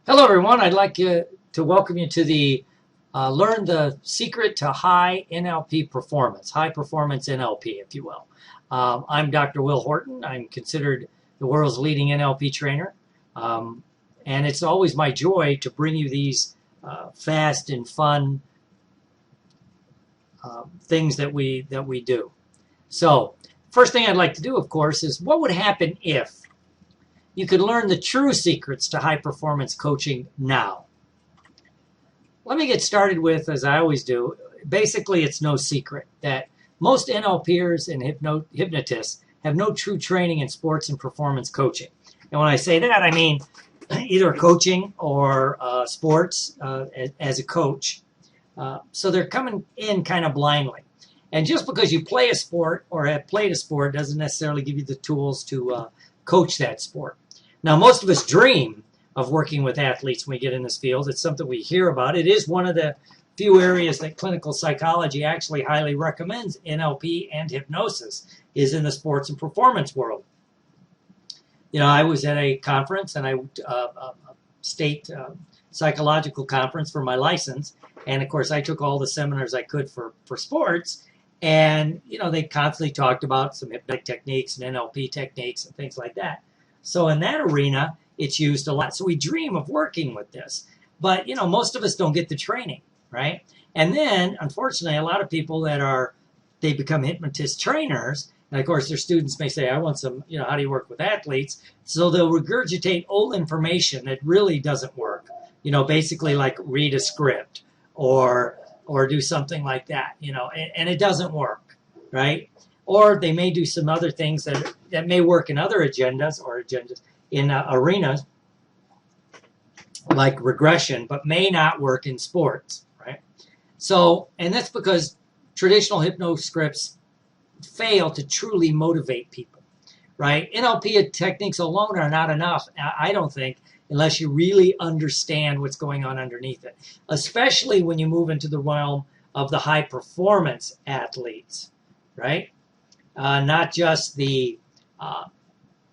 Hello, everyone. I'd like to welcome you to the Learn the Secret to High NLP Performance, High Performance NLP, if you will. I'm Dr. Will Horton. I'm considered the world's leading NLP trainer. And it's always my joy to bring you these fast and fun things that we do. So, first thing I'd like to do, of course, is what would happen if you could learn the true secrets to high-performance coaching now. Let me get started with, as I always do, basically it's no secret that most NLPers and hypnotists have no true training in sports and performance coaching. And when I say that, I mean either coaching or sports as a coach. So they're coming in kind of blindly. And just because you play a sport or have played a sport doesn't necessarily give you the tools to coach that sport. Now, most of us dream of working with athletes when we get in this field. It's something we hear about. It is one of the few areas that clinical psychology actually highly recommends NLP and hypnosis is in the sports and performance world. You know, I was at a conference, and a state psychological conference for my license. And, of course, I took all the seminars I could for sports. And, you know, they constantly talked about some hypnotic techniques and NLP techniques and things like that. So in that arena, it's used a lot. So we dream of working with this. But, you know, most of us don't get the training, right? And then, unfortunately, a lot of people they become hypnotist trainers. And, of course, their students may say, I want some, you know, how do you work with athletes? So they'll regurgitate old information that really doesn't work. You know, basically like read a script or do something like that, you know, and it doesn't work, right? Or they may do some other things that may work in other agendas in arenas like regression, but may not work in sports, right? So, and that's because traditional hypnoscripts fail to truly motivate people, right? NLP techniques alone are not enough, I don't think, unless you really understand what's going on underneath it, especially when you move into the realm of the high performance athletes, right? Not just the,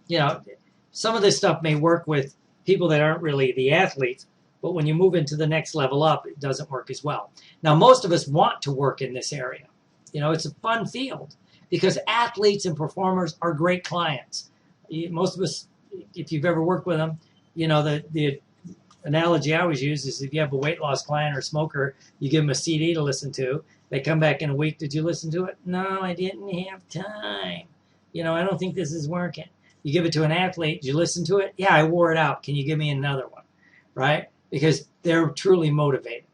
you know, some of this stuff may work with people that aren't really the athletes, but when you move into the next level up, it doesn't work as well. Now, most of us want to work in this area. You know, it's a fun field because athletes and performers are great clients. Most of us, if you've ever worked with them, you know, the analogy I always use is if you have a weight loss client or a smoker, you give them a CD to listen to. They come back in a week. Did you listen to it? No, I didn't have time. You know, I don't think this is working. You give it to an athlete. Did you listen to it? Yeah, I wore it out. Can you give me another one? Right? Because they're truly motivated.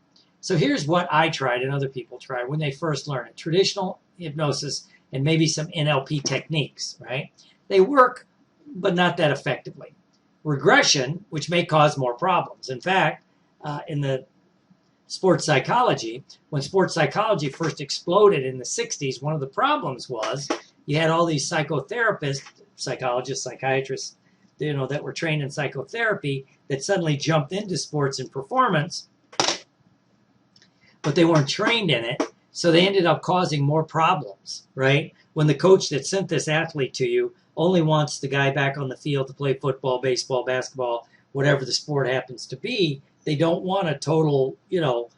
So here's what I tried and other people tried when they first learn it. Traditional hypnosis and maybe some NLP techniques, right? They work, but not that effectively. Regression, which may cause more problems. In fact, in the sports psychology, when sports psychology first exploded in the 60s, one of the problems was you had all these psychotherapists, psychologists, psychiatrists, you know, that were trained in psychotherapy that suddenly jumped into sports and performance, but they weren't trained in it, so they ended up causing more problems, right? When the coach that sent this athlete to you only wants the guy back on the field to play football, baseball, basketball, whatever the sport happens to be, they don't want a total, you know,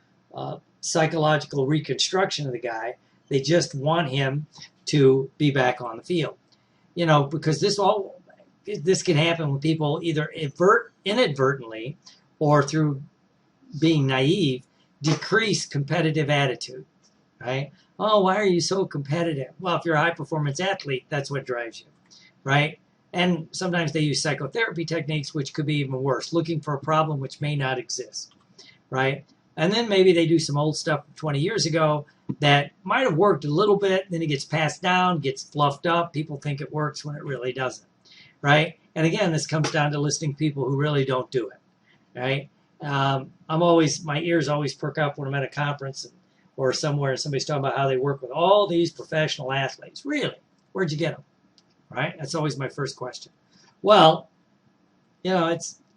psychological reconstruction of the guy. They just want him to be back on the field. You know, because this can happen when people either inadvertently or through being naive decrease competitive attitude, right? Oh, why are you so competitive? Well, if you're a high-performance athlete, that's what drives you, right? And sometimes they use psychotherapy techniques, which could be even worse, looking for a problem which may not exist, right? And then maybe they do some old stuff 20 years ago that might have worked a little bit, then it gets passed down, gets fluffed up. People think it works when it really doesn't, right? And again, this comes down to listening to people who really don't do it, right? My ears always perk up when I'm at a conference or somewhere and somebody's talking about how they work with all these professional athletes. Really? Where'd you get them? Right? That's always my first question. Well, you know,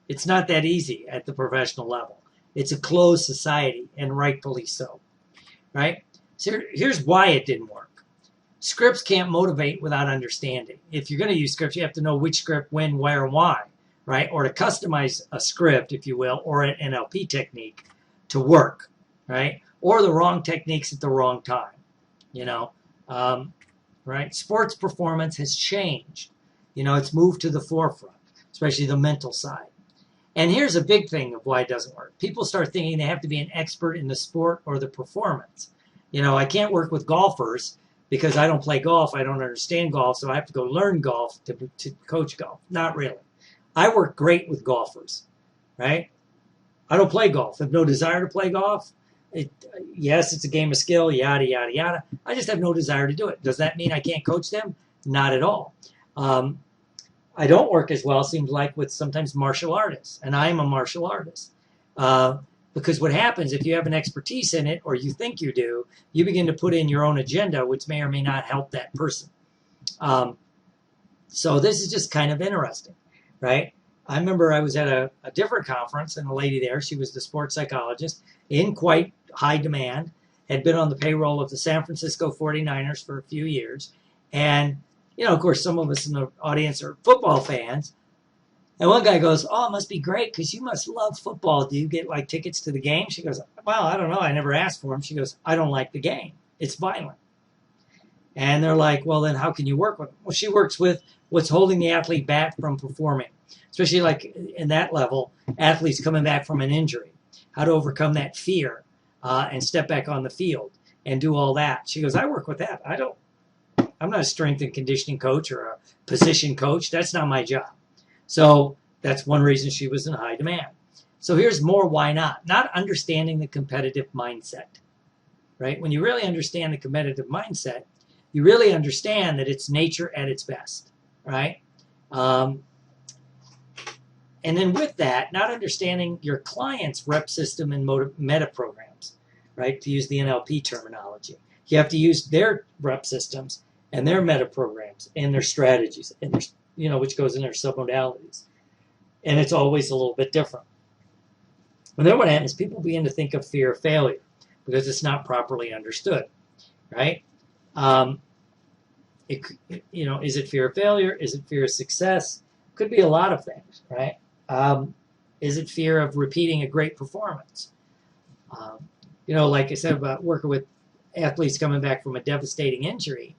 it's not that easy at the professional level. It's a closed society, and rightfully so, right? So here's why it didn't work. Scripts can't motivate without understanding. If you're going to use scripts, you have to know which script, when, where, and why, right? Or to customize a script, if you will, or an NLP technique to work, right? Or the wrong techniques at the wrong time, you know, right? Sports performance has changed. You know, it's moved to the forefront, especially the mental side. And here's a big thing of why it doesn't work. People start thinking they have to be an expert in the sport or the performance. You know, I can't work with golfers because I don't play golf. I don't understand golf, so I have to go learn golf to coach golf. Not really. I work great with golfers, right? I don't play golf. I have no desire to play golf. Yes, it's a game of skill, yada, yada, yada. I just have no desire to do it. Does that mean I can't coach them? Not at all. I don't work as well, seems like, with sometimes martial artists, and I am a martial artist. Because what happens if you have an expertise in it, or you think you do, you begin to put in your own agenda, which may or may not help that person. So this is just kind of interesting, right? I remember I was at a different conference, and a lady there, she was the sports psychologist, in quite high demand, had been on the payroll of the San Francisco 49ers for a few years, and you know, of course, some of us in the audience are football fans. And one guy goes, "Oh, it must be great because you must love football. Do you get like tickets to the game?" She goes, "Well, I don't know. I never asked for them." She goes, "I don't like the game. It's violent." And they're like, "Well, then how can you work with them?" Well, she works with what's holding the athlete back from performing, especially like in that level, athletes coming back from an injury, how to overcome that fear and step back on the field and do all that. She goes, "I work with that. I'm not a strength and conditioning coach or a position coach. That's not my job." So that's one reason she was in high demand. So here's more why not. Not understanding the competitive mindset, right? When you really understand the competitive mindset, you really understand that it's nature at its best, right? And then with that, not understanding your client's rep system and meta programs, right? To use the NLP terminology. You have to use their rep systems and their meta programs and their strategies, and their, you know, which goes in their submodalities. And it's always a little bit different. And then what happens, people begin to think of fear of failure because it's not properly understood, right? You know, is it fear of failure? Is it fear of success? Could be a lot of things, right? Is it fear of repeating a great performance? You know, like I said about working with athletes coming back from a devastating injury,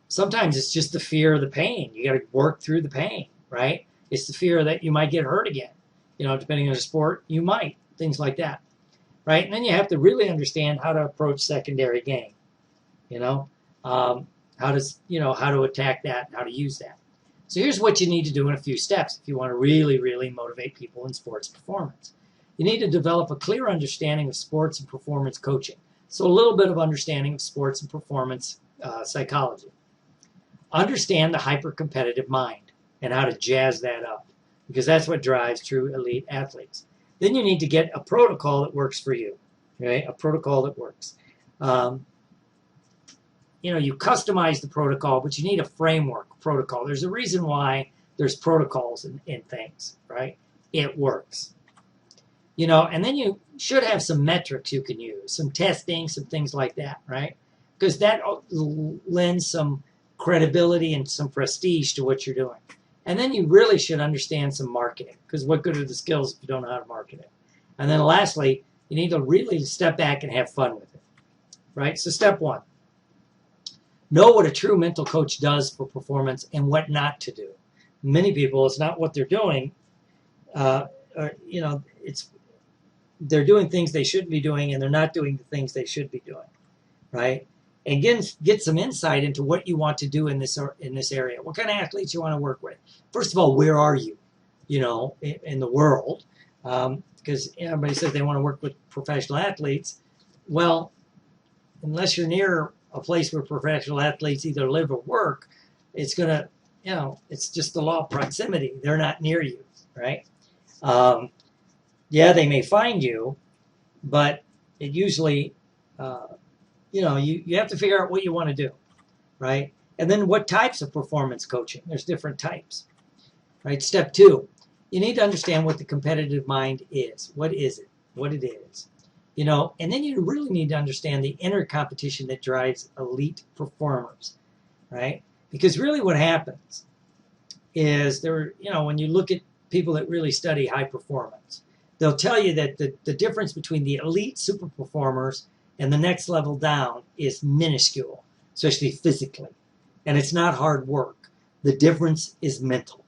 sometimes it's just the fear of the pain. You got to work through the pain, right? It's the fear that you might get hurt again. You know, depending on the sport, you might, things like that, right? And then you have to really understand how to approach secondary game, you know, how to attack that, how to use that. So here's what you need to do in a few steps if you want to really, really motivate people in sports performance. You need to develop a clear understanding of sports and performance coaching. So a little bit of understanding of sports and performance psychology. Understand the hyper-competitive mind and how to jazz that up, because that's what drives true elite athletes. Then you need to get a protocol that works for you, right? A protocol that works. You know, you customize the protocol, but you need a framework protocol. There's a reason why there's protocols in things, right? It works. You know, and then you should have some metrics you can use, some testing, some things like that, right? Because that lends some credibility and some prestige to what you're doing. And then you really should understand some marketing, because what good are the skills if you don't know how to market it? And then lastly, you need to really step back and have fun with it, right? So step one, know what a true mental coach does for performance and what not to do. Many people, it's not what they're doing. You know, they're doing things they shouldn't be doing, and they're not doing the things they should be doing, right? And get some insight into what you want to do in this area. What kind of athletes you want to work with? First of all, where are you, you know, in the world? Because everybody says they want to work with professional athletes. Well, unless you're near a place where professional athletes either live or work, it's going to, you know, it's just the law of proximity. They're not near you, right? Yeah, they may find you, but it usually, you know, you have to figure out what you want to do, right? And then what types of performance coaching? There's different types, right? Step two, you need to understand what the competitive mind is. What is it? What it is. You know, and then you really need to understand the inner competition that drives elite performers, right? Because really what happens is when you look at people that really study high performance, they'll tell you that the difference between the elite super performers and the next level down is minuscule, especially physically. And it's not hard work. The difference is mental.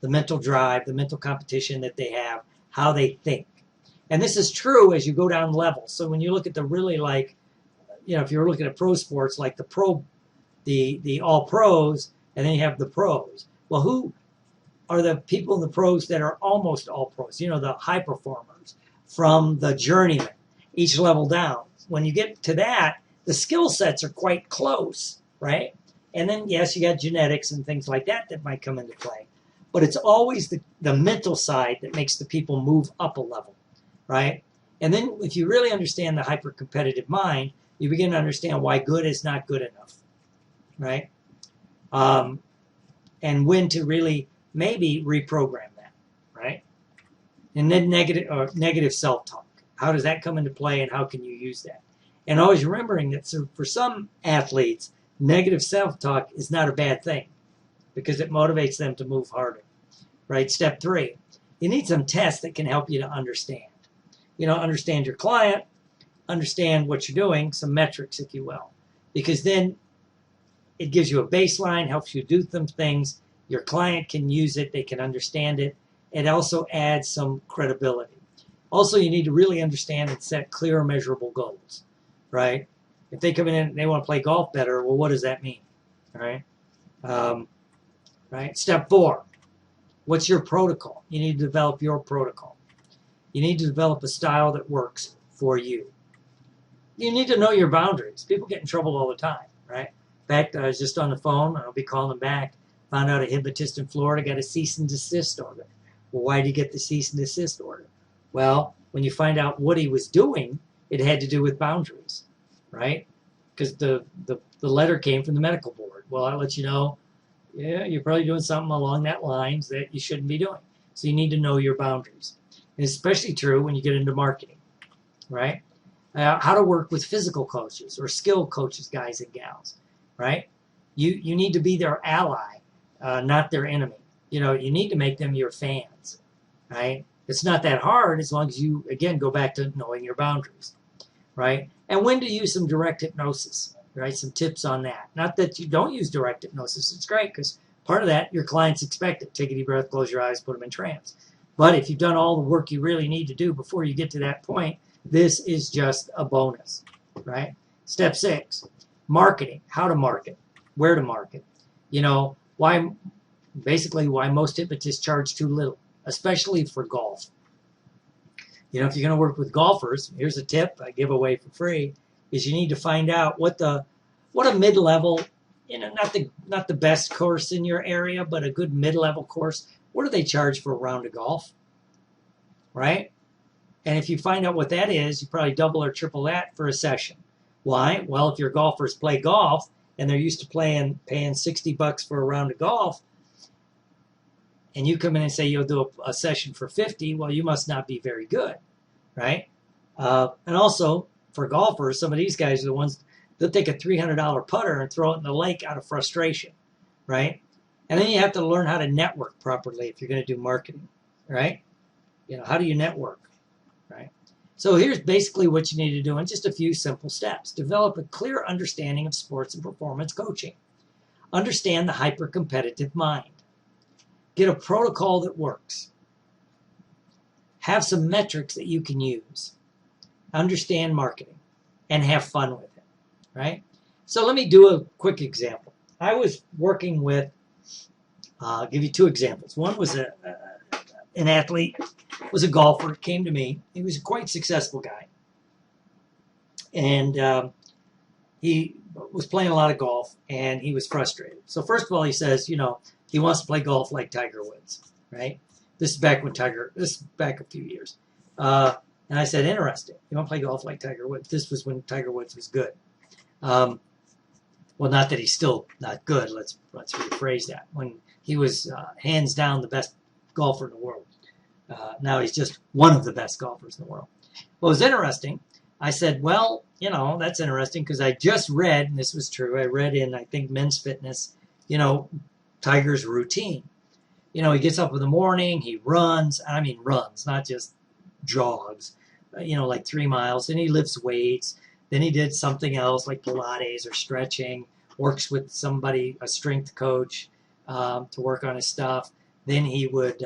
The mental drive, the mental competition that they have, how they think. And this is true as you go down levels. So when you look at the really if you're looking at pro sports, like the all pros, and then you have the pros. Well, who are the people in the pros that are almost all pros? The high performers from the journeyman, each level down. When you get to that, the skill sets are quite close, right? And then, yes, you got genetics and things like that might come into play. But it's always the mental side that makes the people move up a level, right? And then if you really understand the hyper-competitive mind, you begin to understand why good is not good enough, right? And when to really maybe reprogram that, right? And then negative self-talk. How does that come into play, and how can you use that? And always remembering that for some athletes, negative self-talk is not a bad thing because it motivates them to move harder, right? Step 3, you need some tests that can help you to understand. Understand your client, understand what you're doing, some metrics, if you will, because then it gives you a baseline, helps you do some things. Your client can use it. They can understand it. It also adds some credibility. Also, you need to really understand and set clear, measurable goals, right? If they come in and they want to play golf better, well, what does that mean, right? Right. Step 4, what's your protocol? You need to develop your protocol. You need to develop a style that works for you. You need to know your boundaries. People get in trouble all the time, right? In fact, I was just on the phone. I'll be calling them back. Found out a hypnotist in Florida got a cease and desist order. Well, why did he get the cease and desist order? Well, when you find out what he was doing, it had to do with boundaries, right? Because the letter came from the medical board. Well, I'll let you know, yeah, you're probably doing something along that lines that you shouldn't be doing. So you need to know your boundaries. And it's especially true when you get into marketing, right? How to work with physical coaches or skill coaches, guys and gals, right? You need to be their ally, not their enemy. You need to make them your fans, right? It's not that hard as long as you, again, go back to knowing your boundaries, right? And when to use some direct hypnosis, right? Some tips on that. Not that you don't use direct hypnosis. It's great because part of that, your clients expect it. Take a deep breath, close your eyes, put them in trance. But if you've done all the work you really need to do before you get to that point, this is just a bonus, right? Step 6, marketing. How to market, where to market. Why most hypnotists charge too little, especially for golf. If you're going to work with golfers, here's a tip I give away for free, is you need to find out what a mid-level, not the best course in your area, but a good mid-level course. What do they charge for a round of golf, right? And if you find out what that is, you probably double or triple that for a session. Why? Well, if your golfers play golf and they're used to paying $60 for a round of golf, and you come in and say you'll do a session for $50, well, you must not be very good, right? And also, for golfers, some of these guys are the ones that take a $300 putter and throw it in the lake out of frustration, right? And then you have to learn how to network properly if you're going to do marketing, right? How do you network, right? So here's basically what you need to do in just a few simple steps. Develop a clear understanding of sports and performance coaching. Understand the hyper-competitive mind. Get a protocol that works. Have some metrics that you can use. Understand marketing and have fun with it, right? So let me do a quick example. I was working with, I'll give you 2 examples. One was an athlete, was a golfer, came to me. He was a quite successful guy. And he was playing a lot of golf, and he was frustrated. So first of all, he says, he wants to play golf like Tiger Woods, right? This is back a few years. And I said, interesting. You want to play golf like Tiger Woods? This was when Tiger Woods was good. Well, not that he's still not good. Let's rephrase that. When he was hands down the best golfer in the world. Now he's just one of the best golfers in the world. Well, it was interesting. I said, well, that's interesting because I just read, and this was true, I read in, I think, Men's Fitness, Tiger's routine. You know, he gets up in the morning, he runs, I mean runs, not just jogs, you know, like 3 miles. Then he lifts weights. Then he did something else like Pilates or stretching, works with somebody, a strength coach, to work on his stuff. Then he would,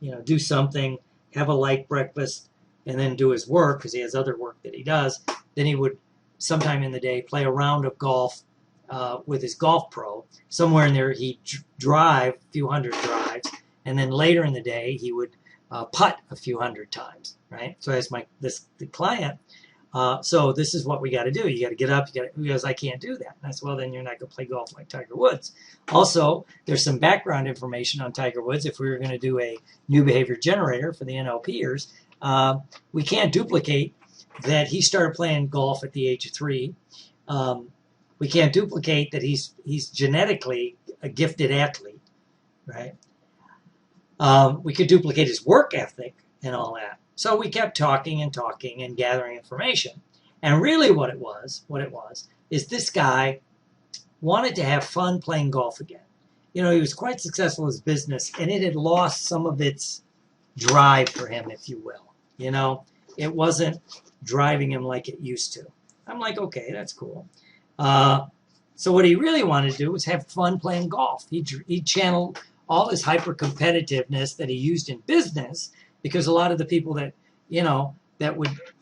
you know, do something, have a light breakfast, and then do his work because he has other work that he does. Then he would, sometime in the day, play a round of golf with his golf pro. Somewhere in there, he'd drive a few hundred drives, and then later in the day, he would putt a few hundred times, right? So as the client, so this is what we got to do. You got to get up. He goes, I can't do that. And I said, well, then you're not going to play golf like Tiger Woods. Also, there's some background information on Tiger Woods. If we were going to do a new behavior generator for the NLPers, we can't duplicate that he started playing golf at the age of 3. We can't duplicate that he's genetically a gifted athlete, right? We could duplicate his work ethic and all that. So we kept talking and gathering information. And really what it was is this guy wanted to have fun playing golf again. You know, he was quite successful in his business, and it had lost some of its drive for him, if you will. You know, it wasn't driving him like it used to. I'm like, okay, that's cool. So what he really wanted to do was have fun playing golf. He channeled all his hyper competitiveness that he used in business, because a lot of the people that, you know,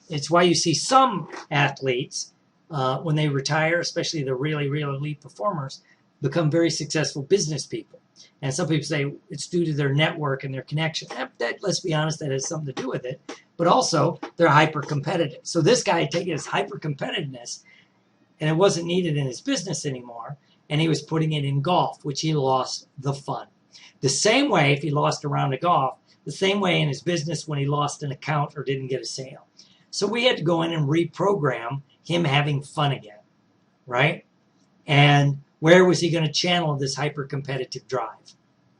it's why you see some athletes, when they retire, especially the really, really elite performers, become very successful business people. And some people say it's due to their network and their connection. That, let's be honest, that has something to do with it. But also, they're hyper competitive. So this guy had taken his hyper competitiveness, and it wasn't needed in his business anymore, and he was putting it in golf, which he lost the fun. The same way if he lost a round of golf, the same way in his business when he lost an account or didn't get a sale. So we had to go in and reprogram him having fun again, right? And where was he going to channel this hyper-competitive drive,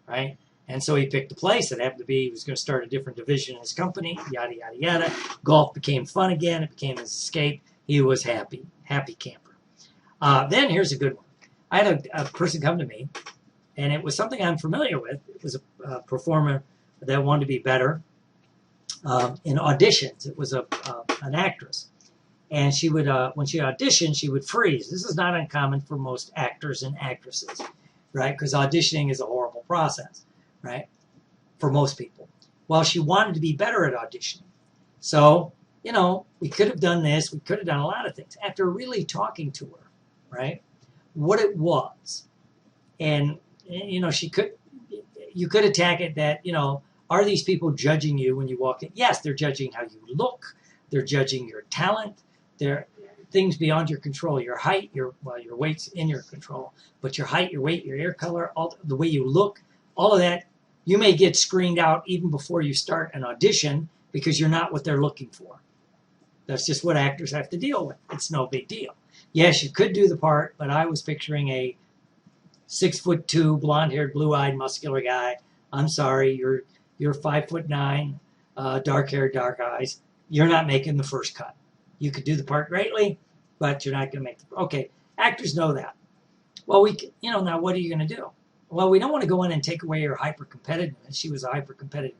right? And so he picked a place that happened to be, he was going to start a different division in his company, yada, yada, yada. Golf became fun again. It became his escape. He was happy camper. Then here's a good one. I had a person come to me, and it was something I'm familiar with. It was a performer that wanted to be better in auditions. It was an actress. And she would, when she auditioned, she would freeze. This is not uncommon for most actors and actresses, right? Because auditioning is a horrible process, right? For most people. Well, she wanted to be better at auditioning. So, you know, we could have done this. We could have done a lot of things. After really talking to her, right, what it was. And, you know, you could attack it that, you know, are these people judging you when you walk in? Yes, they're judging how you look. They're judging your talent. They're things beyond your control. Your height, your weight's in your control. But your height, your weight, your hair color, all the way you look, all of that, you may get screened out even before you start an audition because you're not what they're looking for. That's just what actors have to deal with. It's no big deal. Yes, you could do the part, but I was picturing a 6'2", blonde-haired, blue-eyed, muscular guy. I'm sorry, you're 5'9", dark hair, dark eyes. You're not making the first cut. You could do the part greatly, but you're not going to make the. Okay, actors know that. Well, now what are you going to do? Well, we don't want to go in and take away her hyper competitiveness. She was a hyper competitive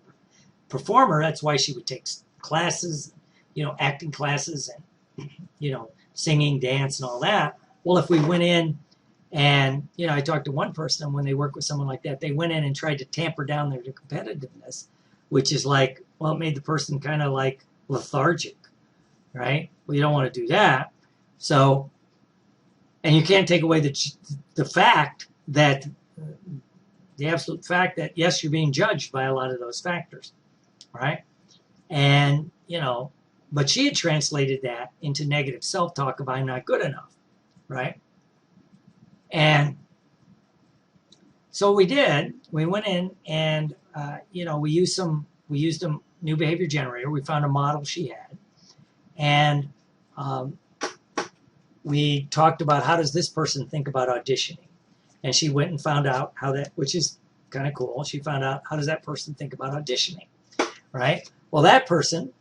performer. That's why she would take classes, you know, acting classes and, you know, singing, dance, and all that. Well, if we went in and, you know, I talked to one person when they work with someone like that, they went in and tried to tamper down their competitiveness, which is like, well, it made the person kind of like lethargic, right? Well, you don't want to do that. So, and you can't take away the fact that, the absolute fact that, yes, you're being judged by a lot of those factors, right? And, you know, but she had translated that into negative self-talk of I'm not good enough, right? And so we did. We went in and, you know, we used a new behavior generator. We found a model she had. And we talked about how does this person think about auditioning. And she went and found out how that, which is kind of cool. She found out how does that person think about auditioning, right? Well, that person,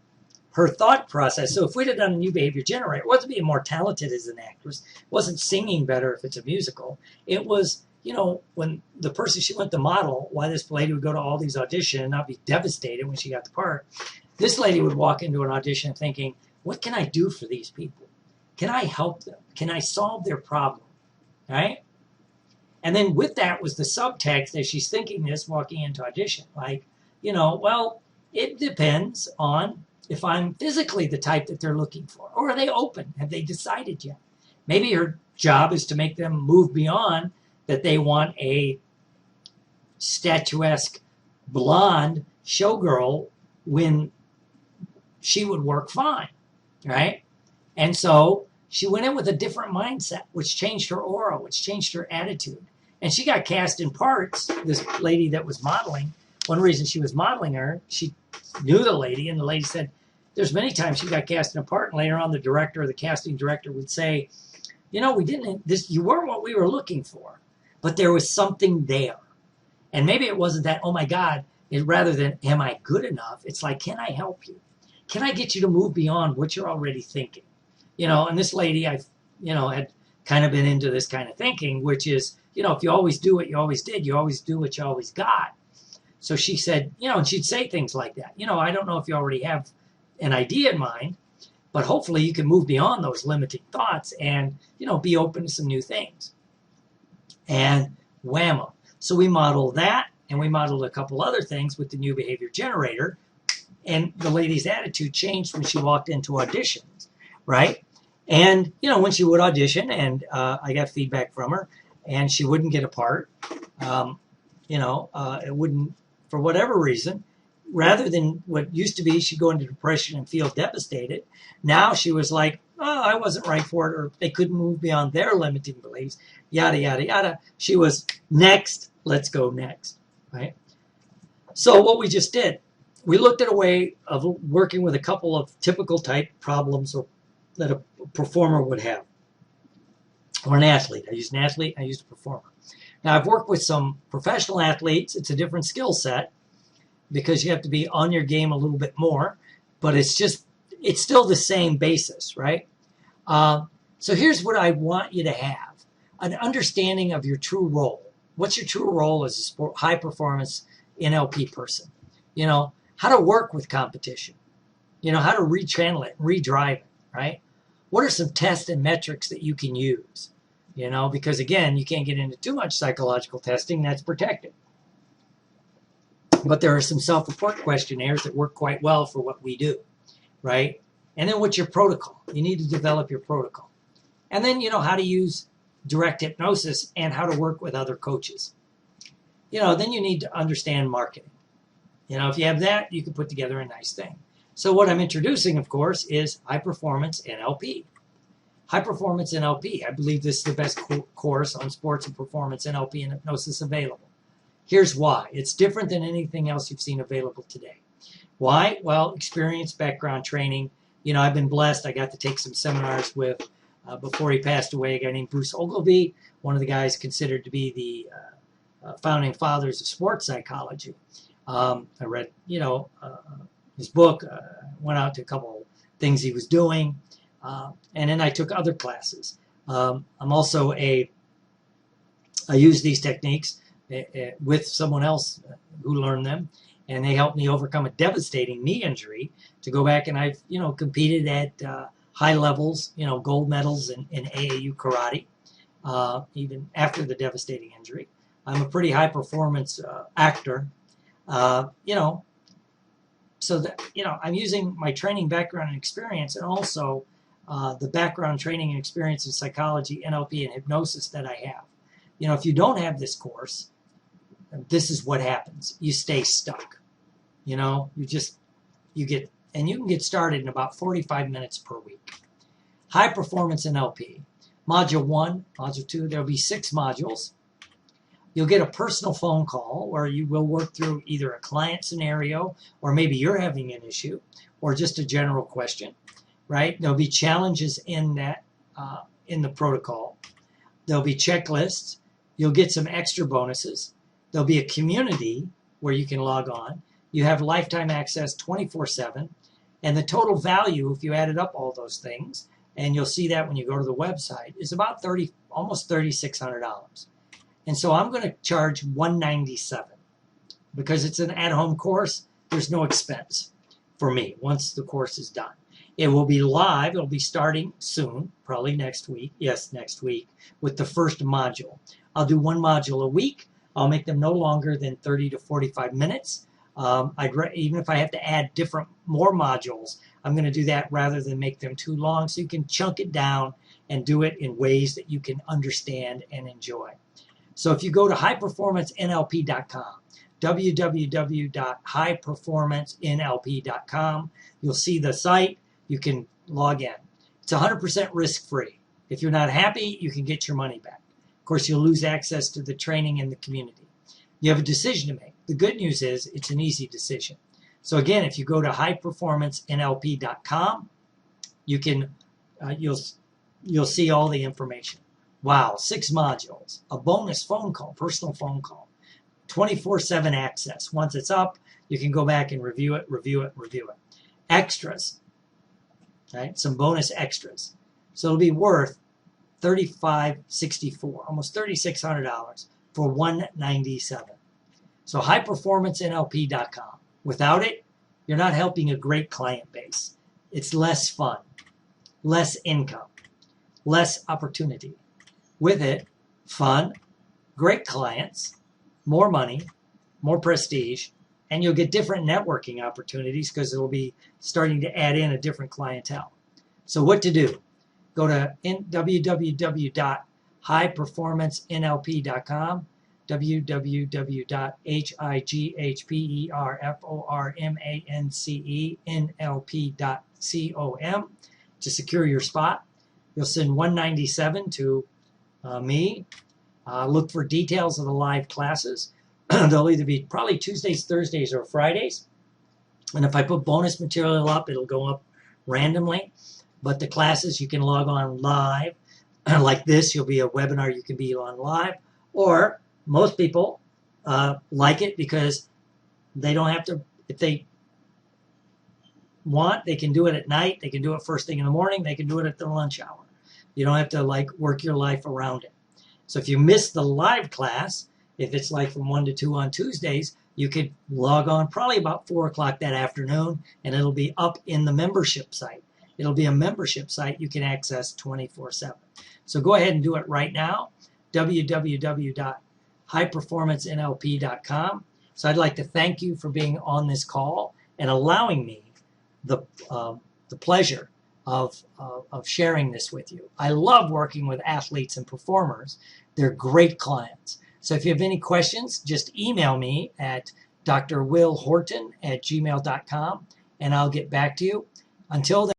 her thought process, so if we'd have done a new behavior generator, it wasn't being more talented as an actress, it wasn't singing better if it's a musical, it was you know, when the person she went to model, why this lady would go to all these auditions and not be devastated when she got the part, this lady would walk into an audition thinking, what can I do for these people? Can I help them? Can I solve their problem? Right? And then with that was the subtext as she's thinking this walking into audition. Like, you know, well, it depends on if I'm physically the type that they're looking for. Or are they open? Have they decided yet? Maybe her job is to make them move beyond that they want a statuesque blonde showgirl when she would work fine, right? And so she went in with a different mindset, which changed her aura, which changed her attitude. And she got cast in parts, this lady that was modeling. One reason she was modeling her, she knew the lady, and the lady said there's many times she got cast in a part, and later on the director or the casting director would say, you know, you weren't what we were looking for, but there was something there. And maybe it wasn't that, oh my God, rather than, am I good enough? It's like, can I help you? Can I get you to move beyond what you're already thinking? You know, and this lady, had kind of been into this kind of thinking, which is, you know, if you always do what you always did, you always do what you always got. So she said, you know, and she'd say things like that. You know, I don't know if you already have an idea in mind, but hopefully you can move beyond those limiting thoughts and, you know, be open to some new things. And whammo. So we modeled that, and we modeled a couple other things with the new behavior generator. And the lady's attitude changed when she walked into auditions, right? And, you know, when she would audition, and I got feedback from her, and she wouldn't get a part, it wouldn't, for whatever reason, rather than what used to be she'd go into depression and feel devastated, now she was like, oh, I wasn't right for it, or they couldn't move beyond their limiting beliefs, yada, yada, yada. She was next, let's go next, right? So what we just did, we looked at a way of working with a couple of typical type problems that a performer would have, or an athlete. I used an athlete, I used a performer. Now, I've worked with some professional athletes. It's a different skill set because you have to be on your game a little bit more, but it's still the same basis, right? So here's what I want you to have: an understanding of your true role. What's your true role as a high performance NLP person? You know, how to work with competition, you know, how to rechannel it, redrive it, right? What are some tests and metrics that you can use? You know, because again, you can't get into too much psychological testing, that's protected. But there are some self-report questionnaires that work quite well for what we do, right? And then what's your protocol? You need to develop your protocol. And then, you know, how to use direct hypnosis and how to work with other coaches. You know, then you need to understand marketing. You know, if you have that, you can put together a nice thing. So what I'm introducing, of course, is High Performance NLP. High Performance NLP. I believe this is the best course on sports and performance NLP and hypnosis available. Here's why. It's different than anything else you've seen available today. Why? Well, experience, background, training. You know, I've been blessed. I got to take some seminars with, before he passed away, a guy named Bruce Ogilvie, one of the guys considered to be the founding fathers of sports psychology. I read, his book, went out to a couple things he was doing, and then I took other classes. I'm also I use these techniques with someone else who learned them, and they helped me overcome a devastating knee injury to go back, and I've, competed at high levels, gold medals in AAU karate, even after the devastating injury. I'm a pretty high performance actor, so that, I'm using my training background and experience, and also the background training and experience in psychology, NLP, and hypnosis that I have. If you don't have this course, this is what happens. You stay stuck. You can get started in about 45 minutes per week. High Performance NLP. Module 1, Module 2, there'll be 6 modules. You'll get a personal phone call where you will work through either a client scenario, or maybe you're having an issue, or just a general question, right? There'll be challenges in that, in the protocol. There'll be checklists. You'll get some extra bonuses. There'll be a community where you can log on. You have lifetime access 24/7. And the total value, if you added up all those things, and you'll see that when you go to the website, is about almost $3,600. And so I'm going to charge $197 because it's an at-home course. There's no expense for me once the course is done. It will be live. It'll be starting soon, probably next week. Yes, next week with the first module. I'll do one module a week. I'll make them no longer than 30 to 45 minutes. Even if I have to add more modules, I'm going to do that rather than make them too long, so you can chunk it down and do it in ways that you can understand and enjoy. So if you go to hyperformancenlp.com, www.hyperformancenlp.com, you'll see the site. You can log in. It's 100% risk-free. If you're not happy, you can get your money back. Of course, you'll lose access to the training and the community. You have a decision to make. The good news is it's an easy decision. So again, if you go to hyperformancenlp.com, you can you'll see all the information. Wow, 6 modules, a bonus phone call, personal phone call, 24/7 access. Once it's up, you can go back and review it. Extras, right? Some bonus extras. So it'll be worth $35.64, almost $3,600 for $197. So hyperformancenlp.com. Without it, you're not helping a great client base. It's less fun, less income, less opportunity. With it, fun, great clients, more money, more prestige, and you'll get different networking opportunities because it'll be starting to add in a different clientele. So what to do? Go to www.hyperformancenlp.com, www.hyperformancenlp.com to secure your spot. You'll send $197 to me. Look for details of the live classes. They'll either be probably Tuesdays, Thursdays, or Fridays. And if I put bonus material up, it'll go up randomly. But the classes, you can log on live. Like this, you'll be a webinar, you can be on live. Or most people like it because they don't have to, if they want, they can do it at night. They can do it first thing in the morning. They can do it at their lunch hour. You don't have to work your life around it. So if you miss the live class, if it's from 1 to 2 on Tuesdays, you could log on probably about 4 o'clock that afternoon, and it'll be up in the membership site. It'll be a membership site you can access 24/7. So go ahead and do it right now, www.hyperformancenlp.com. So I'd like to thank you for being on this call and allowing me the pleasure of sharing this with you. I love working with athletes and performers. They're great clients. So if you have any questions, just email me at drwillhorton@gmail.com, and I'll get back to you. Until then,